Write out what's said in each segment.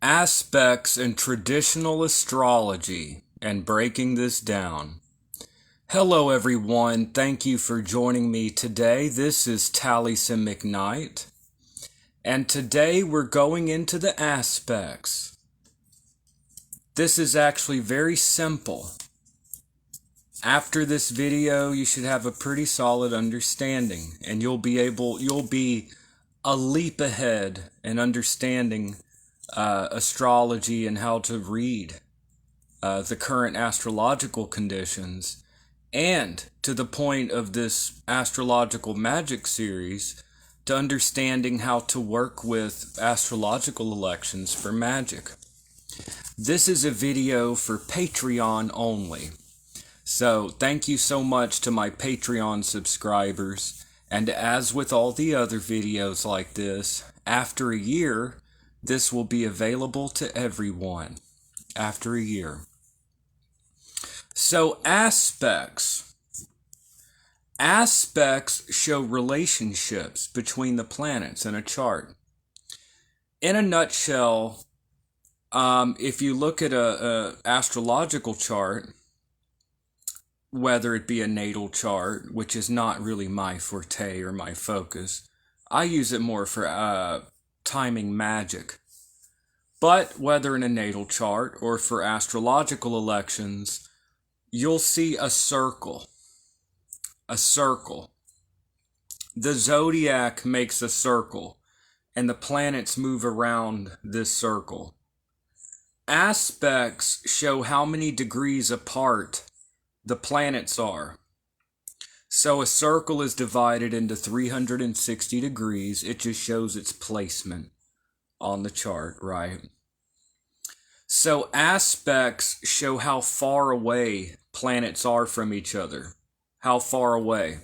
Aspects in traditional astrology and breaking this down. Hello everyone, thank you for joining me today. This is Taliesin McKnight, and today we're going into the aspects. This is actually very simple. After this video, you should have a pretty solid understanding, and you'll be a leap ahead in understanding astrology and how to read the current astrological conditions, and to the point of this astrological magic series, to understanding how to work with astrological elections for magic. This is a video for Patreon only. So thank you so much to my Patreon subscribers, and as with all the other videos like this, after a year, this will be available to everyone after a year. So aspects. Aspects show relationships between the planets in a chart. In a nutshell, if you look at a astrological chart, whether it be a natal chart, which is not really my forte or my focus, I use it more for timing magic. But whether in a natal chart or for astrological elections, you'll see a circle. A circle. The zodiac makes a circle, and the planets move around this circle. Aspects show how many degrees apart the planets are. So a circle is divided into 360 degrees. It just shows its placement on the chart, right? So aspects show how far away planets are from each other. How far away.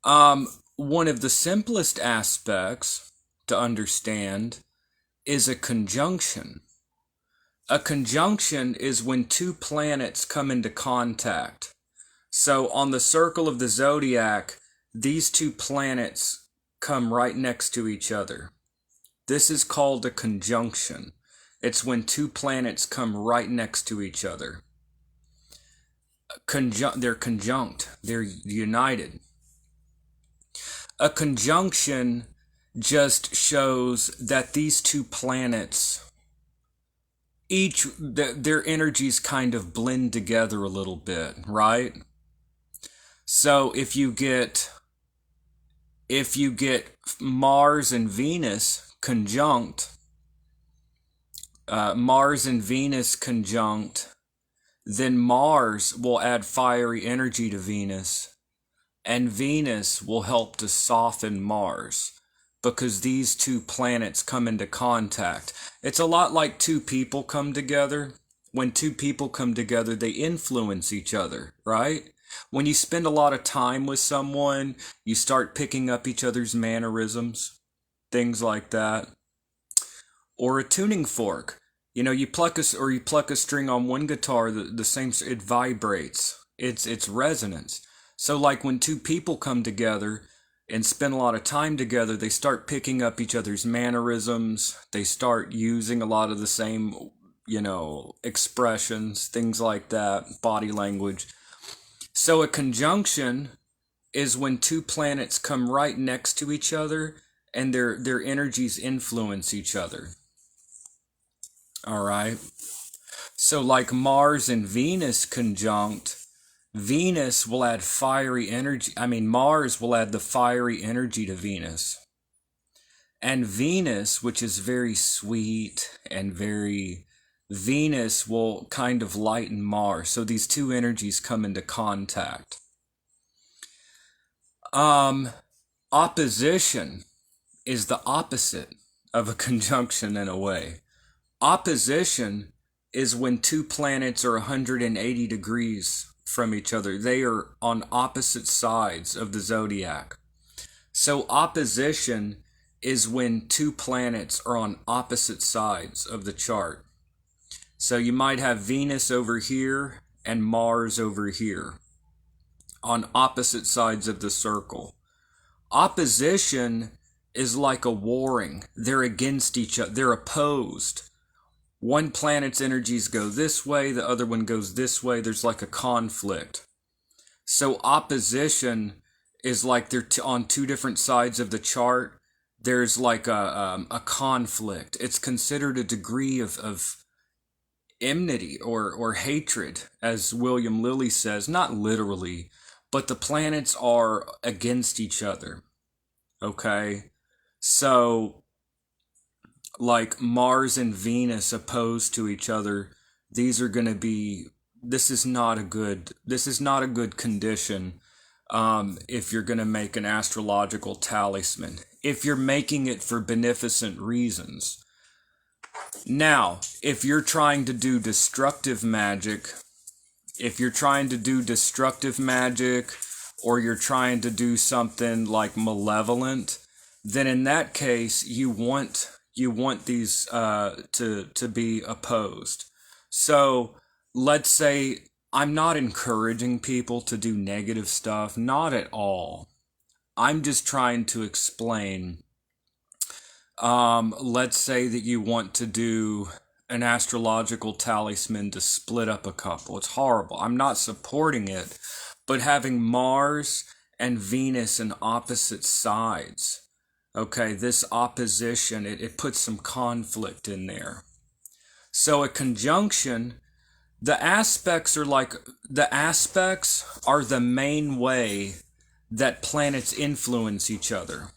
One of the simplest aspects to understand is a conjunction. A conjunction is when two planets come into contact. So on the circle of the zodiac, these two planets come right next to each other. This is called a conjunction. It's when two planets come right next to each other. They're conjunct. They're united. A conjunction just shows that these two planets, their energies kind of blend together a little bit, right? So if you get Mars and Venus conjunct, then Mars will add fiery energy to Venus, and Venus will help to soften Mars, because these two planets come into contact. It's a lot like two people come together. When two people come together, they influence each other, right? When you spend a lot of time with someone, you start picking up each other's mannerisms, things like that. Or a tuning fork. You know, you pluck a string on one guitar, the same, it vibrates. It's resonance. So like when two people come together and spend a lot of time together, they start picking up each other's mannerisms. They start using a lot of the same, expressions, things like that, body language. So a conjunction is when two planets come right next to each other and their energies influence each other. All right. So like Mars and Venus conjunct, Venus will add fiery energy. Mars will add the fiery energy to Venus. And Venus, which is very sweet and Venus will kind of lighten Mars. So these two energies come into contact. Opposition is the opposite of a conjunction in a way. Opposition is when two planets are 180 degrees from each other. They are on opposite sides of the zodiac. So opposition is when two planets are on opposite sides of the chart. So you might have Venus over here and Mars over here on opposite sides of the circle. Opposition is like a warring. They're against each other. They're opposed. One planet's energies go this way, the other one goes this way. There's like a conflict. So opposition is like they're on two different sides of the chart. There's like a conflict. It's considered a degree of enmity or hatred, as William Lilly says, not literally, but the planets are against each other. Okay? So, like Mars and Venus opposed to each other, these are going to be, this is not a good condition if you're going to make an astrological talisman, if you're making it for beneficent reasons. Now, if you're trying to do destructive magic, or you're trying to do something like malevolent, then in that case you want these to be opposed. So let's say I'm not encouraging people to do negative stuff, not at all. I'm just trying to explain. Let's say that you want to do an astrological talisman to split up a couple. It's horrible. I'm not supporting it, but having Mars and Venus in opposite sides, okay, this opposition, it puts some conflict in there. So a conjunction, the aspects are the main way that planets influence each other.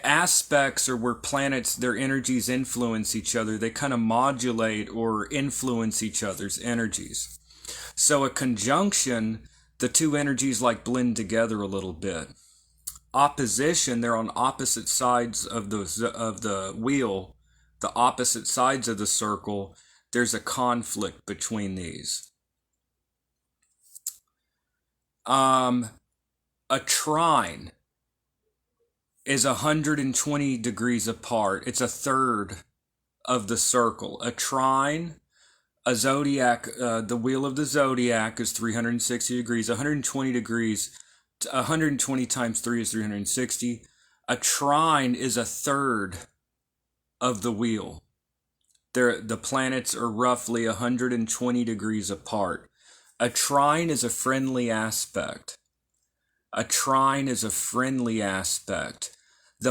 Aspects are where planets, their energies influence each other. They kind of modulate or influence each other's energies. So a conjunction, the two energies like blend together a little bit. Opposition, they're on opposite sides of the wheel, the opposite sides of the circle. There's a conflict between these. A trine is 120 degrees apart. It's a third of the circle. A trine, a zodiac, the wheel of the zodiac is 360 degrees. 120 degrees, 120 times 3 is 360. A trine is a third of the wheel. The planets are roughly 120 degrees apart. A trine is a friendly aspect. The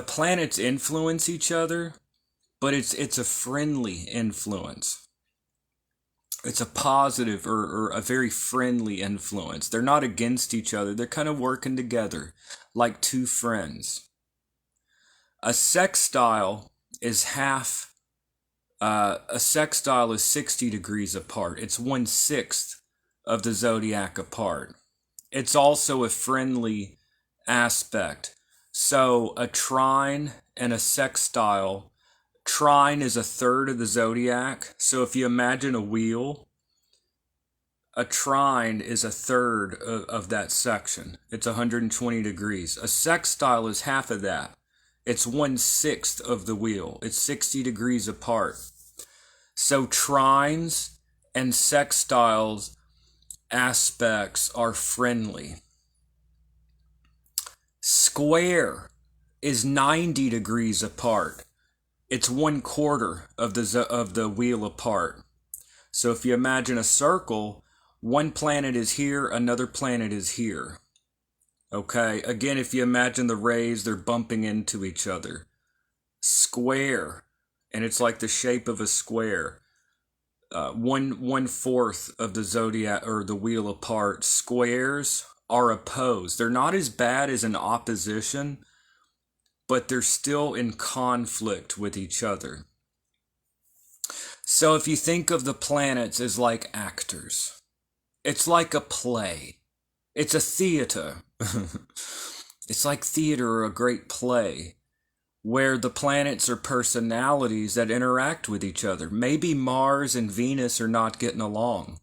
planets influence each other, but it's a friendly influence. It's a positive or a very friendly influence. They're not against each other. They're kind of working together like two friends. A sextile is 60 degrees apart. It's 1/6 of the zodiac apart. It's also a friendly aspect. So a trine and a sextile, trine is a third of the zodiac. So if you imagine a wheel, a trine is a third of that section. It's 120 degrees. A sextile is half of that. It's 1/6 of the wheel. It's 60 degrees apart. So trines and sextiles aspects are friendly. Square is 90 degrees apart. It's 1/4 of the wheel apart. So if you imagine a circle, one planet is here, another planet is here. Okay, again, if you imagine the rays, they're bumping into each other. Square, and it's like the shape of a square. 1/4 of the zodiac or the wheel apart. Squares are opposed. They're not as bad as an opposition, but they're still in conflict with each other. So if you think of the planets as like actors, it's like a play. It's a theater. It's like theater or a great play where the planets are personalities that interact with each other. Maybe Mars and Venus are not getting along.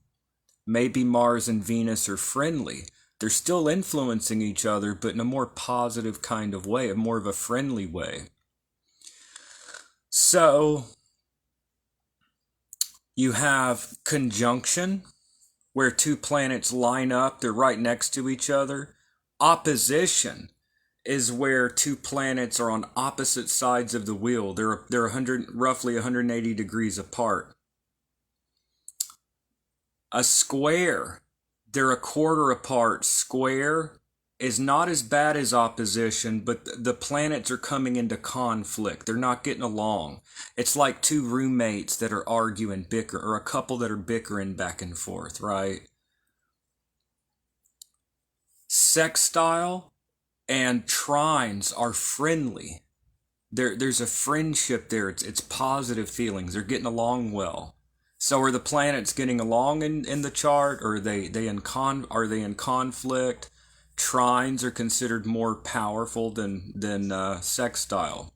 Maybe Mars and Venus are friendly. They're still influencing each other, but in a more positive kind of way, more of a friendly way. So you have conjunction, where two planets line up, they're right next to each other. Opposition is where two planets are on opposite sides of the wheel. They're roughly 180 degrees apart. A square, they're a quarter apart. Square is not as bad as opposition, but the planets are coming into conflict. They're not getting along. It's like two roommates that are arguing, bicker, or a couple that are bickering back and forth, right? Sextile and trines are friendly. There's a friendship there. It's positive feelings. They're getting along well. So are the planets getting along in the chart, or are they in conflict? Trines are considered more powerful than sextile.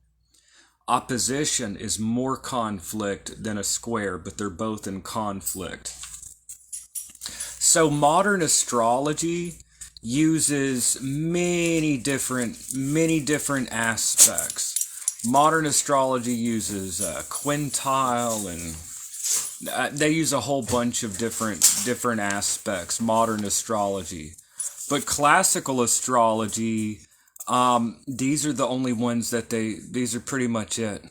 Opposition is more conflict than a square, but they're both in conflict. So modern astrology uses many different aspects. Modern astrology uses quintile, and they use a whole bunch of different aspects. Modern astrology, but classical astrology, these are the only ones that these are pretty much it.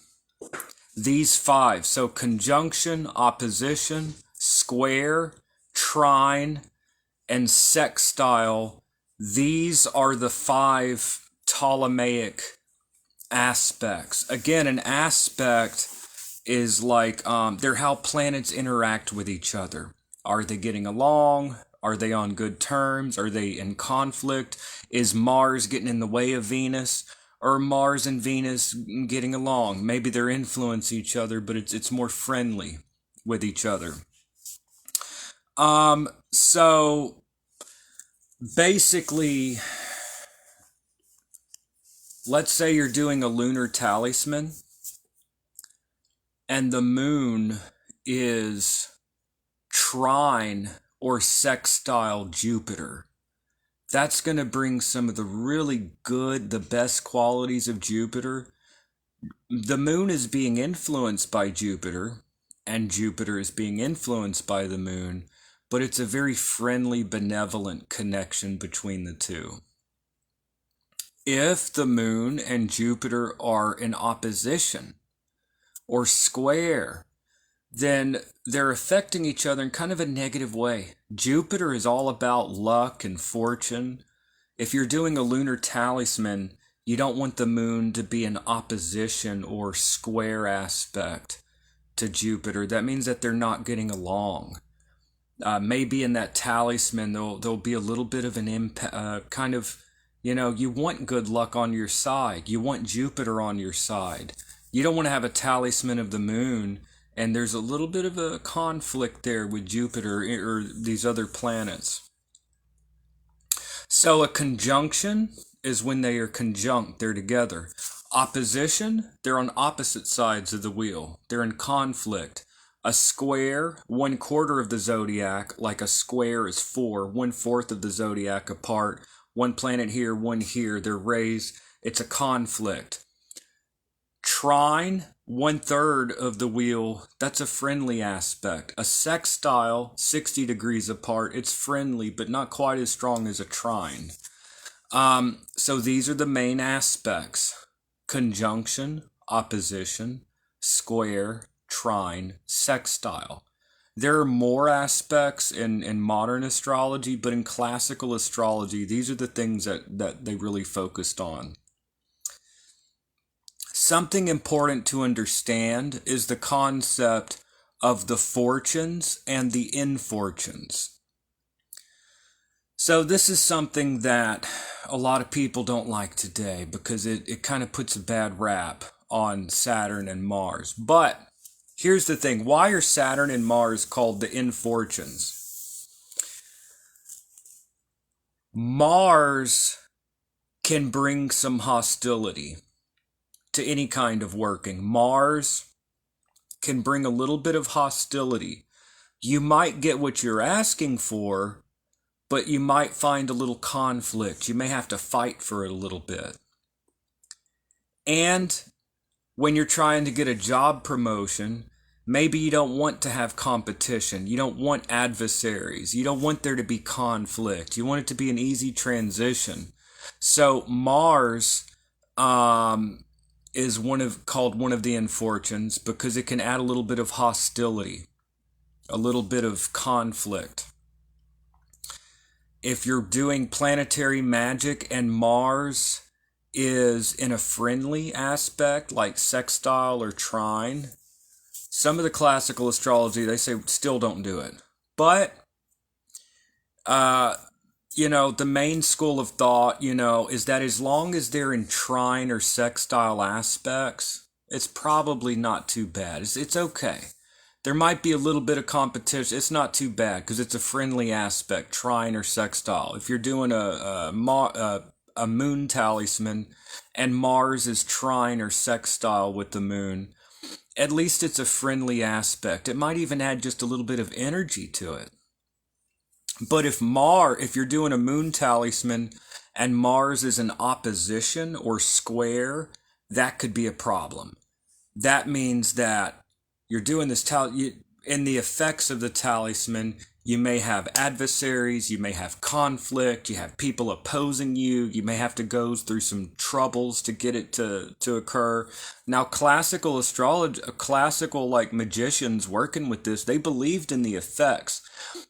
These five, so conjunction, opposition, square, trine, and sextile, these are the five Ptolemaic aspects. Again, an aspect is like, they're how planets interact with each other. Are they getting along? Are they on good terms? Are they in conflict? Is Mars getting in the way of Venus? Or Mars and Venus getting along? Maybe they're influencing each other, but it's more friendly with each other. So basically, let's say you're doing a lunar talisman and the moon is trine or sextile Jupiter. That's going to bring some of the really good, the best qualities of Jupiter. The moon is being influenced by Jupiter, and Jupiter is being influenced by the moon, but it's a very friendly, benevolent connection between the two. If the moon and Jupiter are in opposition or square, then they're affecting each other in kind of a negative way. Jupiter is all about luck and fortune. If you're doing a lunar talisman, you don't want the moon to be in opposition or square aspect to Jupiter. That means that they're not getting along. Maybe in that talisman, there'll be a little bit of an impact, kind of, you want good luck on your side. You want Jupiter on your side. You don't want to have a talisman of the moon and there's a little bit of a conflict there with Jupiter or these other planets. So a conjunction is when they are conjunct, they're together. Opposition, they're on opposite sides of the wheel. They're in conflict. A square, 1/4 of the zodiac, like a square is 4, 1/4 of the zodiac apart. One planet here, one here, they're raised. It's a conflict. Trine, 1/3 of the wheel, that's a friendly aspect. A sextile, 60 degrees apart, it's friendly, but not quite as strong as a trine. So these are the main aspects: conjunction, opposition, square, trine, sextile. There are more aspects in modern astrology, but in classical astrology, these are the things that they really focused on. Something important to understand is the concept of the fortunes and the infortunes. So this is something that a lot of people don't like today because it kind of puts a bad rap on Saturn and Mars. But here's the thing. Why are Saturn and Mars called the infortunes? Mars can bring some hostility to any kind of working. Mars can bring a little bit of hostility. You might get what you're asking for, but you might find a little conflict. You may have to fight for it a little bit. And when you're trying to get a job promotion, maybe you don't want to have competition. You don't want adversaries. You don't want there to be conflict. You want it to be an easy transition. So Mars is called one of the infortunes because it can add a little bit of hostility, a little bit of conflict. If you're doing planetary magic and Mars is in a friendly aspect like sextile or trine, some of the classical astrology, they say still don't do it. But the main school of thought, is that as long as they're in trine or sextile aspects, it's probably not too bad. It's okay. There might be a little bit of competition. It's not too bad because it's a friendly aspect, trine or sextile. If you're doing a moon talisman and Mars is trine or sextile with the moon, at least it's a friendly aspect. It might even add just a little bit of energy to it. But if you're doing a moon talisman and Mars is in opposition or square, that could be a problem. That means that you're doing this in the effects of the talisman, you may have adversaries, you may have conflict, you have people opposing you, you may have to go through some troubles to get it to occur. Now, classical astrology, classical like magicians working with this, they believed in the effects.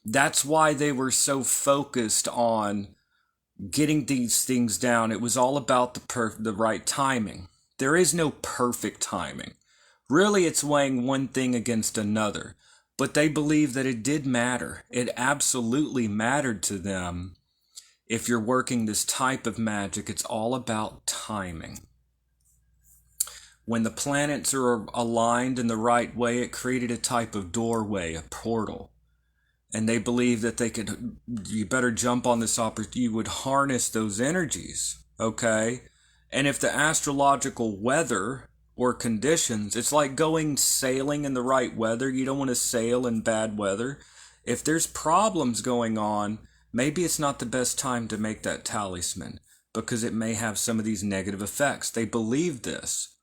That's why they were so focused on getting these things down. It was all about the right timing. There is no perfect timing. Really, it's weighing one thing against another. But they believe that it did matter. It absolutely mattered to them. If you're working this type of magic, it's all about timing. When the planets are aligned in the right way, it created a type of doorway, a portal. And they believe that you better jump on this opportunity, you would harness those energies, okay? And if the astrological weather or conditions, it's like going sailing in the right weather. You don't want to sail in bad weather. If there's problems going on, maybe it's not the best time to make that talisman because it may have some of these negative effects. They believe this.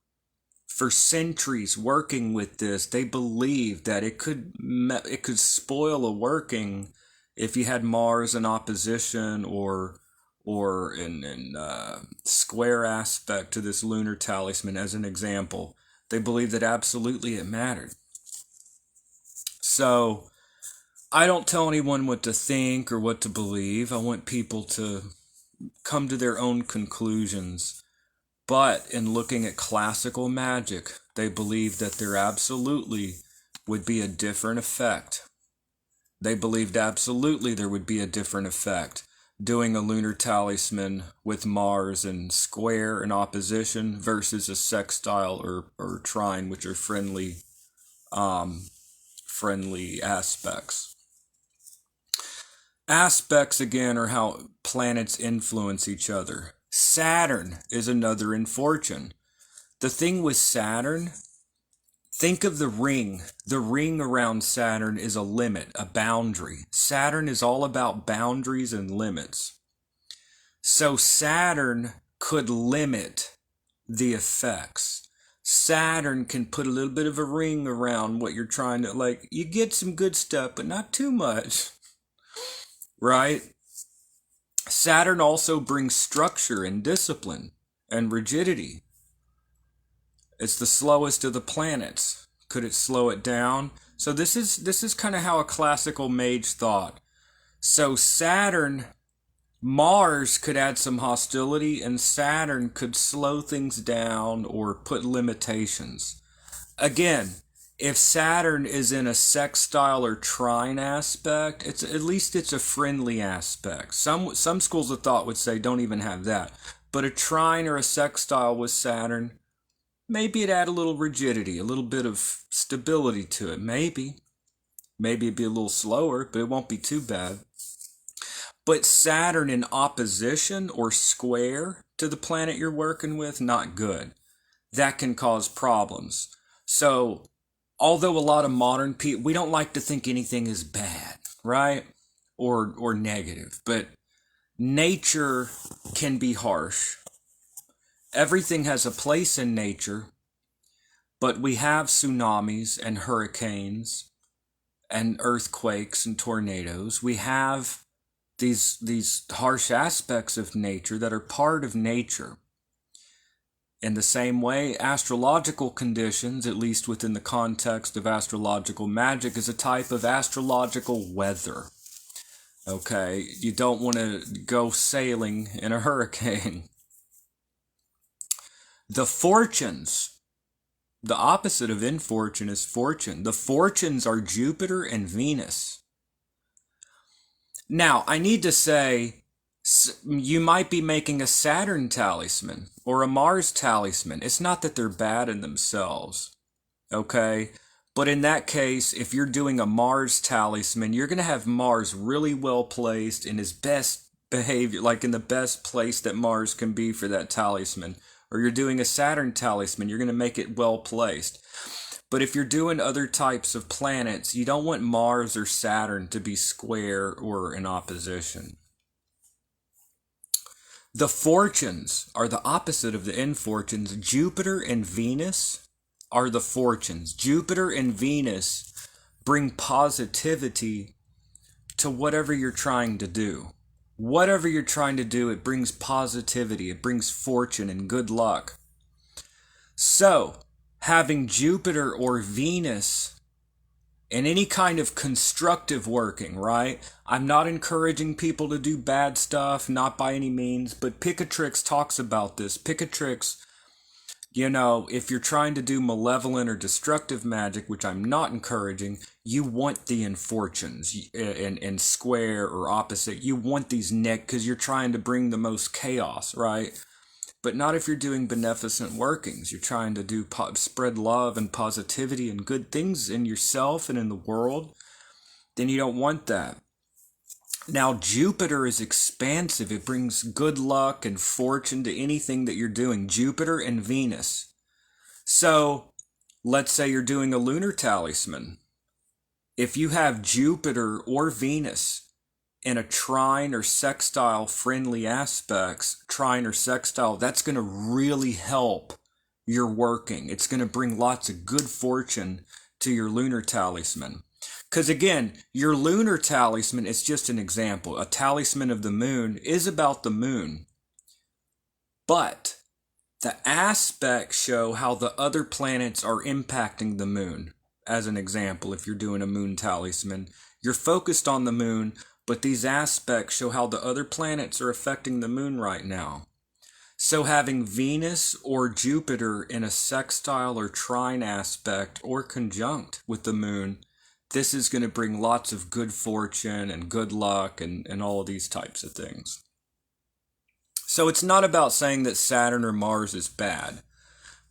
For centuries working with this, they believed that it could spoil a working if you had Mars in opposition or in square aspect to this lunar talisman as an example. They believed that absolutely it mattered. So I don't tell anyone what to think or what to believe. I want people to come to their own conclusions. But in looking at classical magic, they believed that there absolutely would be a different effect. They believed absolutely there would be a different effect doing a lunar talisman with Mars in square in opposition versus a sextile or trine, which are friendly aspects. Aspects, again, are how planets influence each other. Saturn is another infortune. The thing with Saturn, think of the ring. The ring around Saturn is a limit, a boundary. Saturn is all about boundaries and limits. So Saturn could limit the effects. Saturn can put a little bit of a ring around what you're trying to, you get some good stuff, but not too much. Right? Saturn also brings structure and discipline and rigidity. It's the slowest of the planets. Could it slow it down? So this is kind of how a classical mage thought. So Mars could add some hostility, and Saturn could slow things down or put limitations. Again, if Saturn is in a sextile or trine aspect, it's a friendly aspect. Some schools of thought would say don't even have that. But a trine or a sextile with Saturn, maybe it add a little rigidity, a little bit of stability to it. Maybe it'd be a little slower, but it won't be too bad. But Saturn in opposition or square to the planet you're working with, not good. That can cause problems. So although a lot of modern people, we don't like to think anything is bad, right? Or negative. But nature can be harsh. Everything has a place in nature, but we have tsunamis and hurricanes and earthquakes and tornadoes. We have these harsh aspects of nature that are part of nature. In the same way, astrological conditions, at least within the context of astrological magic, is a type of astrological weather. Okay, you don't want to go sailing in a hurricane. The fortunes, the opposite of infortune is fortune. The fortunes are Jupiter and Venus. Now, I need to say, you might be making a Saturn talisman or a Mars talisman. It's not that they're bad in themselves, okay? But in that case, if you're doing a Mars talisman, you're going to have Mars really well placed in his best behavior, like in the best place that Mars can be for that talisman. Or you're doing a Saturn talisman, you're going to make it well placed. But if you're doing other types of planets, you don't want Mars or Saturn to be square or in opposition. The fortunes are the opposite of the infortunes. Jupiter and Venus are the fortunes. Jupiter and Venus bring positivity to whatever you're trying to do. Whatever you're trying to do, it brings positivity. It brings fortune and good luck. So, having Jupiter or Venus in any kind of constructive working, right? I'm not encouraging people to do bad stuff, not by any means, but Picatrix talks about this. Picatrix, you know, if you're trying to do malevolent or destructive magic, which I'm not encouraging, you want the infortunes in square or opposite. You want these because you're trying to bring the most chaos, right? But not if you're doing beneficent workings. You're trying to do spread love and positivity and good things in yourself and in the world. Then you don't want that. Now, Jupiter is expansive. It brings good luck and fortune to anything that you're doing. Jupiter and Venus. So, let's say you're doing a lunar talisman. If you have Jupiter or Venus in a trine or sextile friendly aspects, trine or sextile, that's going to really help your working. It's going to bring lots of good fortune to your lunar talisman. Because again, your lunar talisman is just an example. A talisman of the moon is about the moon. But the aspects show how the other planets are impacting the moon. As an example, if you're doing a moon talisman, you're focused on the moon, but these aspects show how the other planets are affecting the moon right now. So having Venus or Jupiter in a sextile or trine aspect or conjunct with the moon, this is going to bring lots of good fortune and good luck and all of these types of things. So it's not about saying that Saturn or Mars is bad,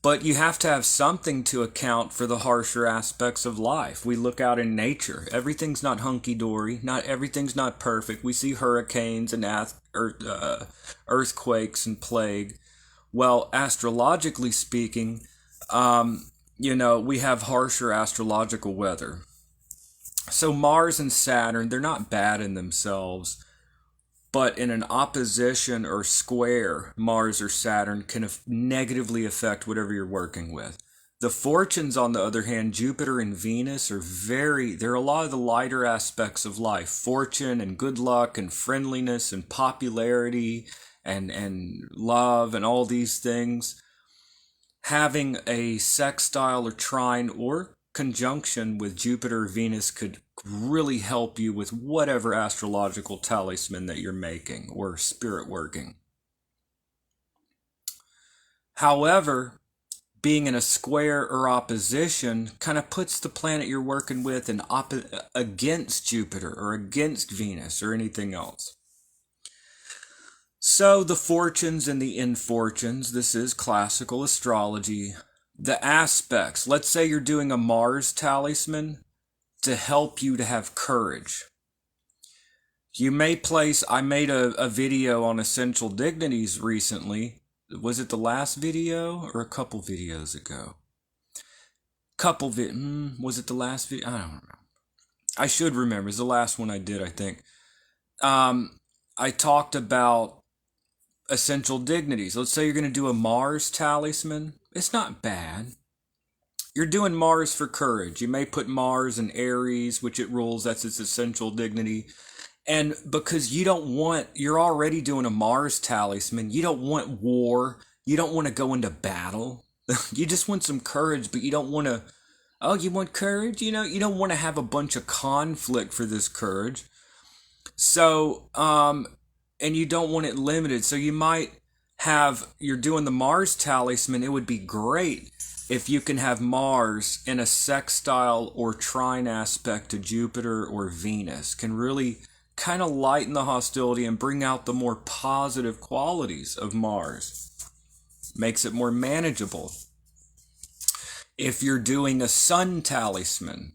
but you have to have something to account for the harsher aspects of life. We look out in nature. Everything's not hunky-dory. Not everything's not perfect. We see hurricanes and earthquakes and plague. Well, astrologically speaking, we have harsher astrological weather. So Mars and Saturn, they're not bad in themselves, but in an opposition or square, Mars or Saturn can negatively affect whatever you're working with. The fortunes, on the other hand, Jupiter and Venus they're a lot of the lighter aspects of life. Fortune and good luck and friendliness and popularity and love and all these things. Having a sextile or trine or conjunction with Jupiter or Venus could really help you with whatever astrological talisman that you're making or spirit working. However, being in a square or opposition kind of puts the planet you're working with against Jupiter or against Venus or anything else. So the fortunes and the infortunes, this is classical astrology. The aspects, let's say you're doing a Mars talisman to help you to have courage. You may I made a video on essential dignities recently. Was it the last video or a couple videos ago? Was it the last video? I don't know. I should remember. It's the last one I did, I think. I talked about essential dignities. Let's say you're going to do a Mars talisman. It's not bad. You're doing Mars for courage. You may put Mars in Aries, which it rules, that's its essential dignity. And because you're already doing a Mars talisman, you don't want war, you don't want to go into battle. You just want some courage, but you don't want to, oh, you want courage? You don't want to have a bunch of conflict for this courage. So, and you don't want it limited. So you're doing the Mars talisman. It would be great if you can have Mars in a sextile or trine aspect to Jupiter or Venus. Can really kind of lighten the hostility and bring out the more positive qualities of Mars. Makes it more manageable. If you're doing a sun talisman,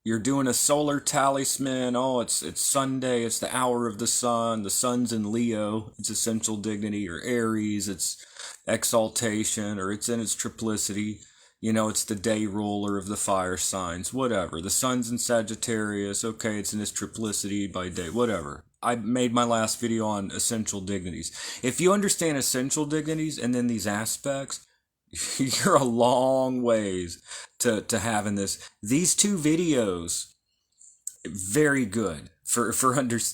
you're doing a solar talisman, oh, it's Sunday, it's the hour of the sun's in Leo, it's essential dignity, or Aries, it's exaltation, or it's in its triplicity, it's the day ruler of the fire signs, whatever. The sun's in Sagittarius, okay, it's in its triplicity by day, whatever. I made my last video on essential dignities. If you understand essential dignities and then these aspects, you're a long ways to having this. These two videos, very good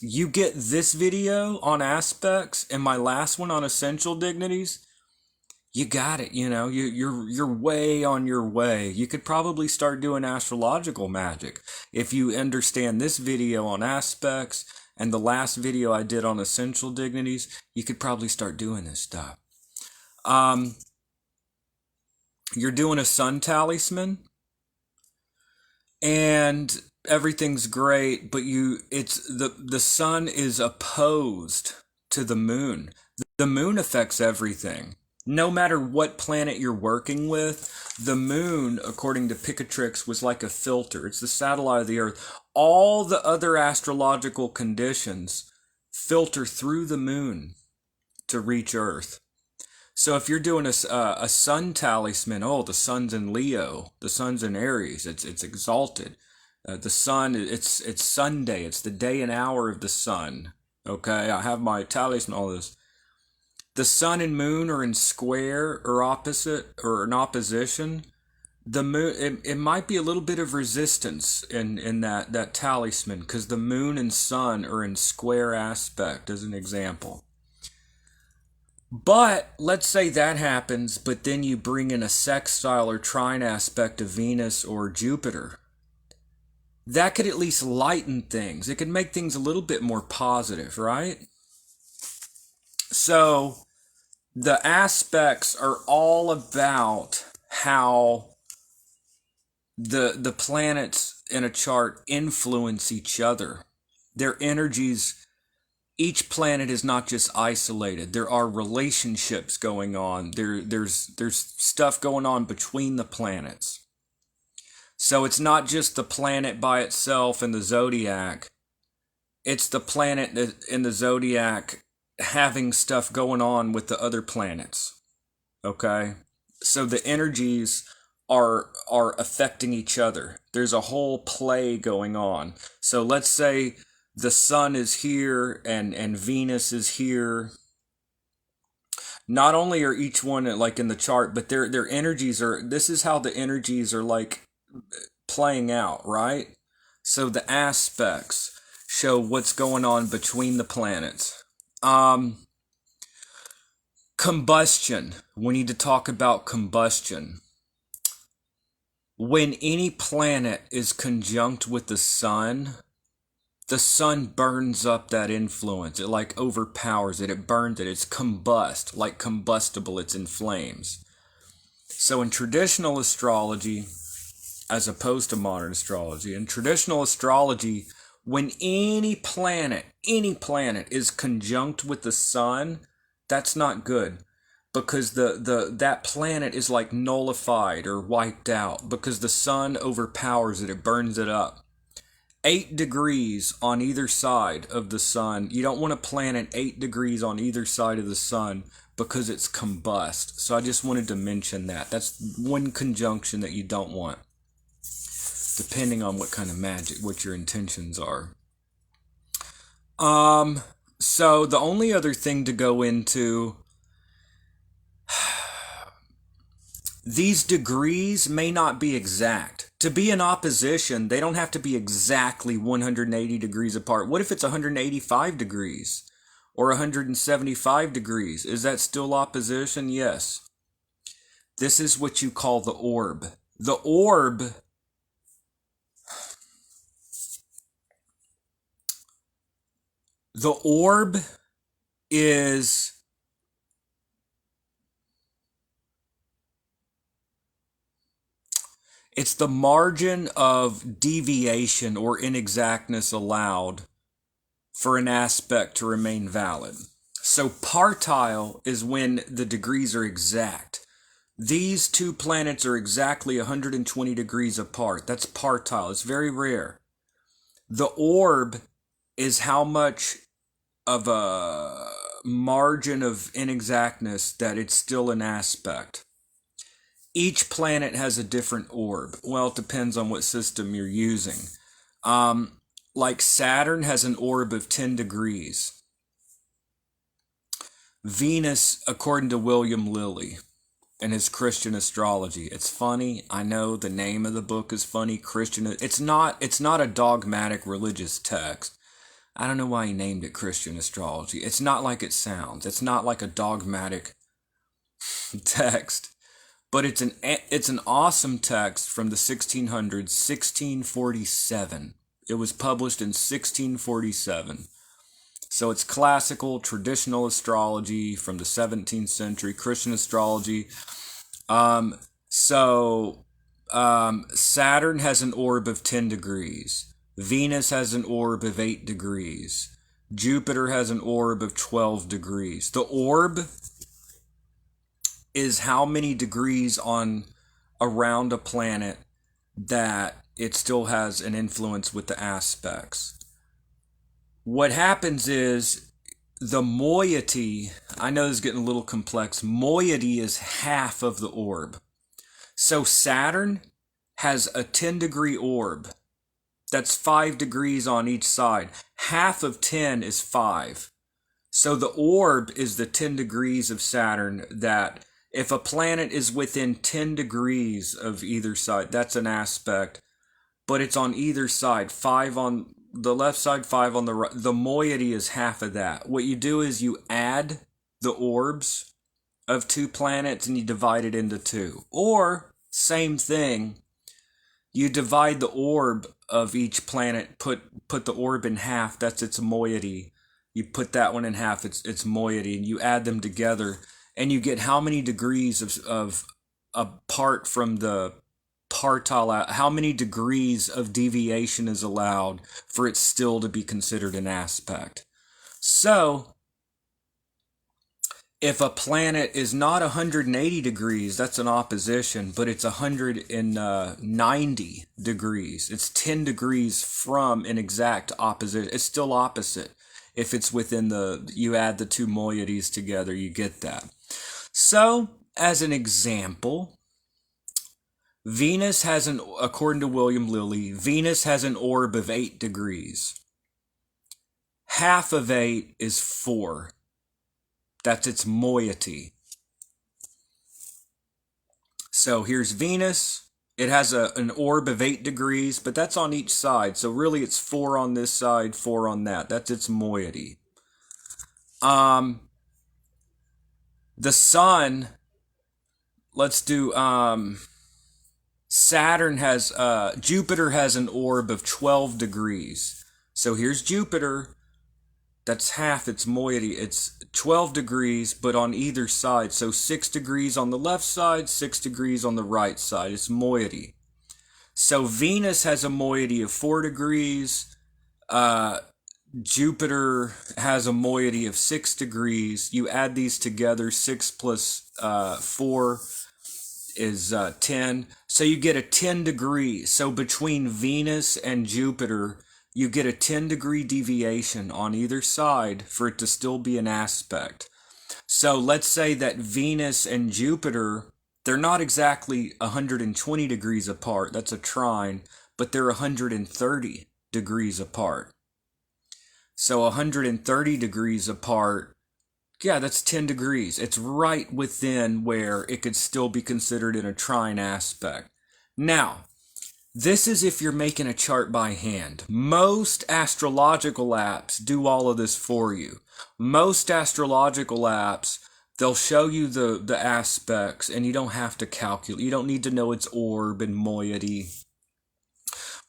you get this video on aspects and my last one on essential dignities. You got it, you're way on your way. You could probably start doing astrological magic if you understand this video on aspects and the last video I did on essential dignities. You could probably start doing this stuff. You're doing a sun talisman and everything's great, but the sun is opposed to the moon. The moon affects everything. No matter what planet you're working with, the moon, according to Picatrix, was like a filter. It's the satellite of the Earth. All the other astrological conditions filter through the moon to reach Earth. So if you're doing a sun talisman, oh, the sun's in Leo, the sun's in Aries, it's exalted. The sun, it's Sunday, it's the day and hour of the sun. Okay, I have my talisman, all this. The sun and moon are in square or opposite or in opposition. The moon, it might be a little bit of resistance in that talisman because the moon and sun are in square aspect, as an example. But let's say that happens, but then you bring in a sextile or trine aspect of Venus or Jupiter. That could at least lighten things. It could make things a little bit more positive, right? So the aspects are all about how the planets in a chart influence each other. Their energies, each planet is not just isolated. There are relationships going on. There's stuff going on between the planets. So it's not just the planet by itself in the zodiac. It's the planet in the zodiac having stuff going on with the other planets. Okay? So the energies are affecting each other. There's a whole play going on. So let's say the sun is here and Venus is here. Not only are each one like in the chart, but their energies this is how the energies are like playing out, right? So the aspects show what's going on between the planets. Combustion. We need to talk about combustion. When any planet is conjunct with the sun burns up that influence. It like overpowers it. It burns it. It's combust. Like combustible, it's in flames. So in traditional astrology, as opposed to modern astrology, in traditional astrology, when any planet is conjunct with the sun, that's not good. Because that planet is like nullified or wiped out. Because the sun overpowers it. It burns it up. 8 degrees on either side of the sun. You don't want a planet 8 degrees on either side of the sun because it's combust. So I just wanted to mention that. That's one conjunction that you don't want, depending on what kind of magic, what your intentions are. So the only other thing to go into These degrees may not be exact. To be in opposition, they don't have to be exactly 180 degrees apart. What if it's 185 degrees or 175 degrees? Is that still opposition? Yes. This is what you call the orb. The orb is it's the margin of deviation or inexactness allowed for an aspect to remain valid. So partile is when the degrees are exact. These two planets are exactly 120 degrees apart. That's partile. It's very rare. The orb is how much of a margin of inexactness that it's still an aspect. Each planet has a different orb. Well, it depends on what system you're using. Like Saturn has an orb of 10 degrees. Venus, according to William Lilly and his Christian Astrology. It's funny. I know the name of the book is funny. Christian. It's not a dogmatic religious text. I don't know why he named it Christian Astrology. It's not like it sounds. It's not like a dogmatic text. But it's an awesome text from the 1600s, 1647. It was published in 1647. So it's classical, traditional astrology from the 17th century, Christian astrology. Saturn has an orb of 10 degrees. Venus has an orb of 8 degrees. Jupiter has an orb of 12 degrees. The orb is how many degrees around a planet that it still has an influence with the aspects. What happens is the moiety, I know this is getting a little complex, moiety is half of the orb. So Saturn has a 10 degree orb. That's 5 degrees on each side. Half of 10 is 5. So the orb is the 10 degrees of Saturn that if a planet is within 10 degrees of either side, that's an aspect, but it's on either side, 5 on the left side, 5 on the right. The moiety is half of that. What you do is you add the orbs of two planets and you divide it into 2. Or, same thing, you divide the orb of each planet, put the orb in half, that's its moiety. You put that one in half, it's moiety, and you add them together. And you get how many degrees of apart from the partile, how many degrees of deviation is allowed for it still to be considered an aspect. So, if a planet is not 180 degrees, that's an opposition, but it's 190 degrees. It's 10 degrees from an exact opposition. It's still opposite. If it's within you add the two moieties together, you get that. So, as an example, Venus has according to William Lilly, Venus has an orb of 8 degrees. Half of 8 is 4. That's its moiety. So here's Venus. It has an orb of 8 degrees, but that's on each side. So really it's 4 on this side, 4 on that. That's its moiety. The sun, let's do, Jupiter has an orb of 12 degrees. So here's Jupiter. That's half its moiety. It's 12 degrees, but on either side. So 6 degrees on the left side, 6 degrees on the right side. It's moiety. So Venus has a moiety of 4 degrees. Jupiter has a moiety of 6 degrees. You add these together, 6 plus 4 is 10. So you get a 10 degrees. So between Venus and Jupiter, you get a 10 degree deviation on either side for it to still be an aspect. So let's say that Venus and Jupiter, they're not exactly 120 degrees apart. That's a trine, but they're 130 degrees apart. So 130 degrees apart Yeah, that's 10 degrees. It's right within where it could still be considered in a trine aspect. Now, this is if you're making a chart by hand. Most astrological apps do all of this for you. Most astrological apps, they'll show you the aspects, and you don't have to calculate. You don't need to know its orb and moiety.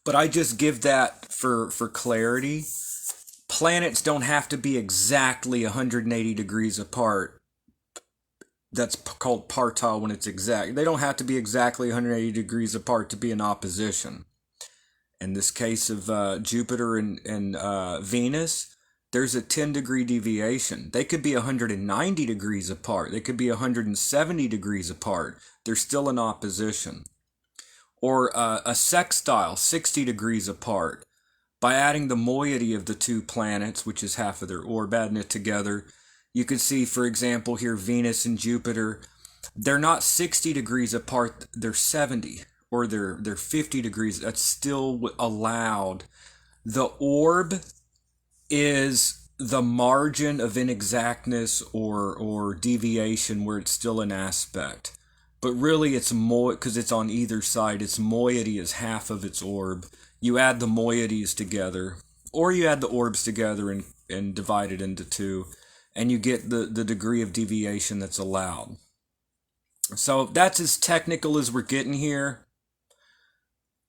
But I just give that for clarity. Planets don't have to be exactly 180 degrees apart. That's called partile when it's exact. They don't have to be exactly 180 degrees apart to be in opposition. In this case of Jupiter and Venus, there's a 10-degree deviation. They could be 190 degrees apart. They could be 170 degrees apart. They're still in opposition. Or a sextile, 60 degrees apart. By adding the moiety of the two planets, which is half of their orb, adding it together, you could see, for example, here Venus and Jupiter, they're not 60 degrees apart, they're 70, or they're 50 degrees. That's still allowed. The orb is the margin of inexactness or deviation where it's still an aspect. But really it's because it's on either side, its moiety is half of its orb. You add the moieties together, or you add the orbs together and divide it into two, and you get the degree of deviation that's allowed. So that's as technical as we're getting here.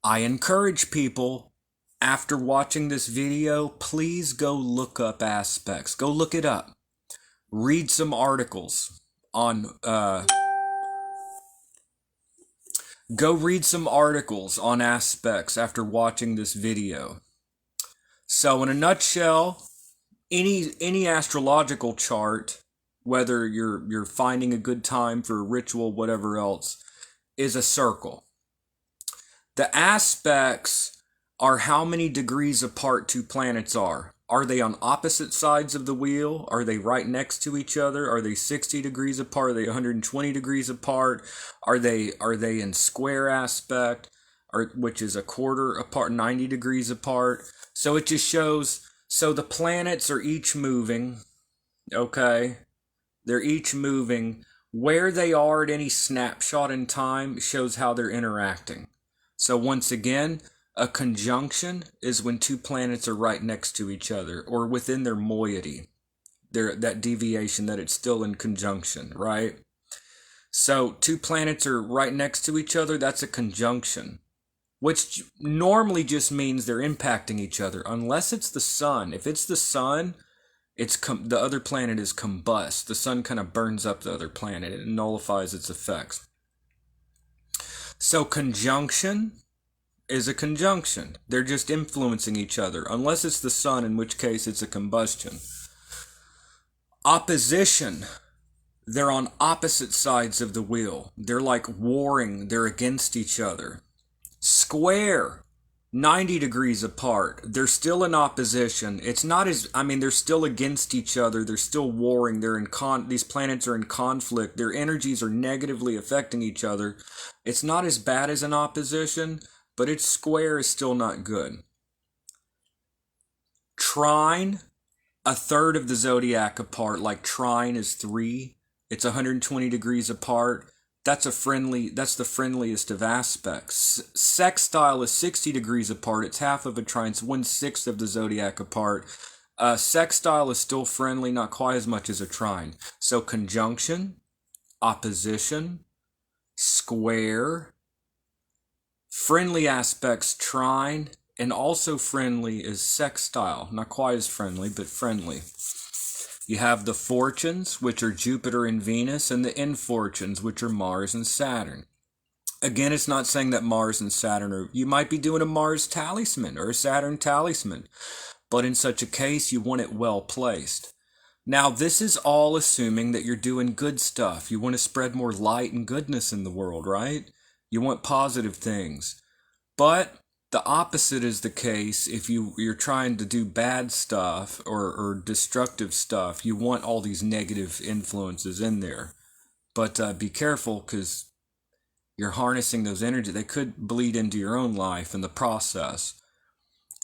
I encourage people, after watching this video, please go look up aspects. Go look it up. Read some articles on... Go read some articles on aspects after watching this video. So in a nutshell, any astrological chart, whether you're finding a good time for a ritual, whatever else, is a circle. The aspects are how many degrees apart two planets are. Are they on opposite sides of the wheel? Are they right next to each other? Are they 60 degrees apart? Are they 120 degrees apart? Are they in square aspect, which is a quarter apart, 90 degrees apart? So it just shows, so the planets are each moving, okay? They're each moving. Where they are at any snapshot in time shows how they're interacting. So once again, a conjunction is when two planets are right next to each other, or within their moiety, that deviation that it's still in conjunction, right? So two planets are right next to each other, that's a conjunction, which normally just means they're impacting each other, unless it's the sun. If it's the sun, the other planet is combust. The sun kind of burns up the other planet. It nullifies its effects. So conjunction is a conjunction. They're just influencing each other, unless it's the sun, in which case it's a combustion. Opposition, they're on opposite sides of the wheel. They're like warring, they're against each other. Square, 90 degrees apart. They're still in opposition. It's not as, they're still against each other. They're still warring. These planets are in conflict. Their energies are negatively affecting each other. It's not as bad as an opposition, but its square is still not good. Trine, a third of the zodiac apart, like trine is 3. It's 120 degrees apart. That's the friendliest of aspects. Sextile is 60 degrees apart. It's half of a trine. It's 1/6 of the zodiac apart. Sextile is still friendly, not quite as much as a trine. So conjunction, opposition, square, friendly aspects trine, and also friendly is sextile. Not quite as friendly, but friendly. You have the fortunes, which are Jupiter and Venus, and the infortunes, which are Mars and Saturn. Again, it's not saying that Mars and Saturn are... You might be doing a Mars talisman or a Saturn talisman, but in such a case, you want it well placed. Now, this is all assuming that you're doing good stuff. You want to spread more light and goodness in the world, right? You want positive things. But the opposite is the case if you're trying to do bad stuff or destructive stuff. You want all these negative influences in there. But be careful, because you're harnessing those energies. They could bleed into your own life in the process.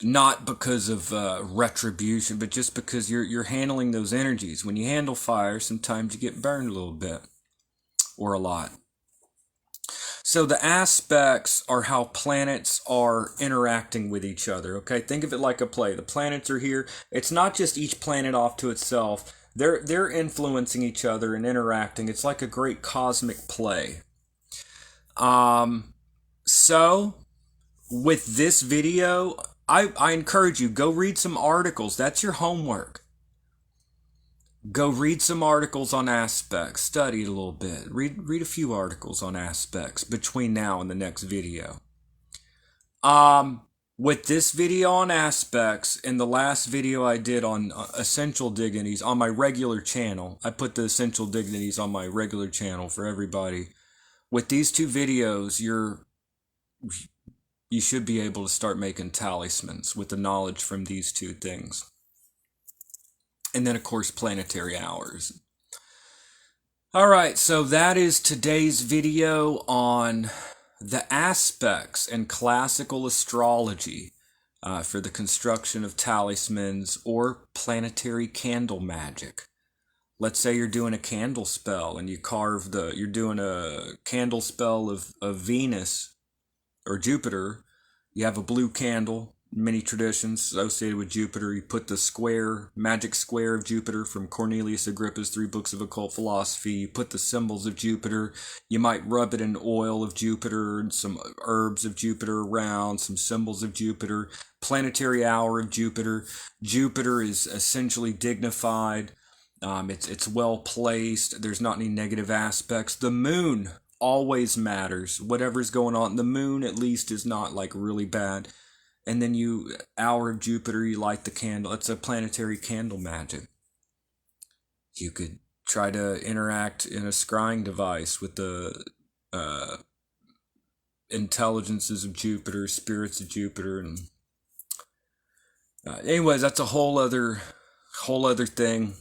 not because of retribution, but just because you're handling those energies. When you handle fire, sometimes you get burned a little bit or a lot. So the aspects are how planets are interacting with each other. Okay, think of it like a play. The planets are here. It's not just each planet off to itself. They're influencing each other and interacting. It's like a great cosmic play. So with this video, I encourage you, go read some articles. That's your homework. Go read some articles on aspects. Study it a little bit. Read a few articles on aspects between now and the next video. With this video on aspects and the last video I did on essential dignities on my regular channel, I put the essential dignities on my regular channel for everybody. With these two videos, you should be able to start making talismans with the knowledge from these two things. And then, of course, planetary hours. All right, so that is today's video on the aspects in classical astrology for the construction of talismans or planetary candle magic. Let's say you're doing a candle spell and you're doing a candle spell of Venus or Jupiter. You have a blue candle. Many traditions associated with Jupiter. You put the magic square of Jupiter from Cornelius Agrippa's 3 Books of Occult Philosophy. You put the symbols of Jupiter. You might rub it in oil of Jupiter and some herbs of Jupiter around, some symbols of Jupiter. Planetary hour of Jupiter. Jupiter is essentially dignified. It's well placed. There's not any negative aspects. The moon always matters. Whatever's going on, the moon at least is not like really bad. And then hour of Jupiter, you light the candle. It's a planetary candle magic. You could try to interact in a scrying device with the intelligences of Jupiter, spirits of Jupiter, and anyways, that's a whole other thing.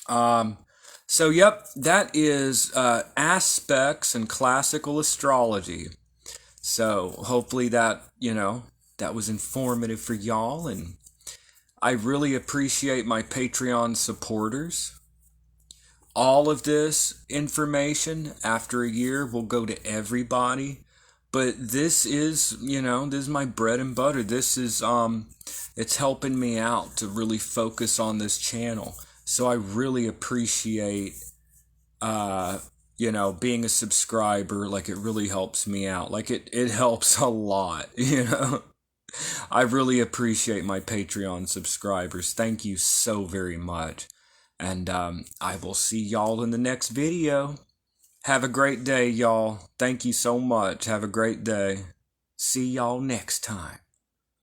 So yep, that is aspects in classical astrology. So hopefully that was informative for y'all, and I really appreciate my Patreon supporters. All of this information after a year will go to everybody, but this is my bread and butter. This is it's helping me out to really focus on this channel. So I really appreciate being a subscriber. Like, it really helps me out. Like, it helps a lot, I really appreciate my Patreon subscribers. Thank you so very much. And I will see y'all in the next video. Have a great day, y'all. Thank you so much. Have a great day. See y'all next time.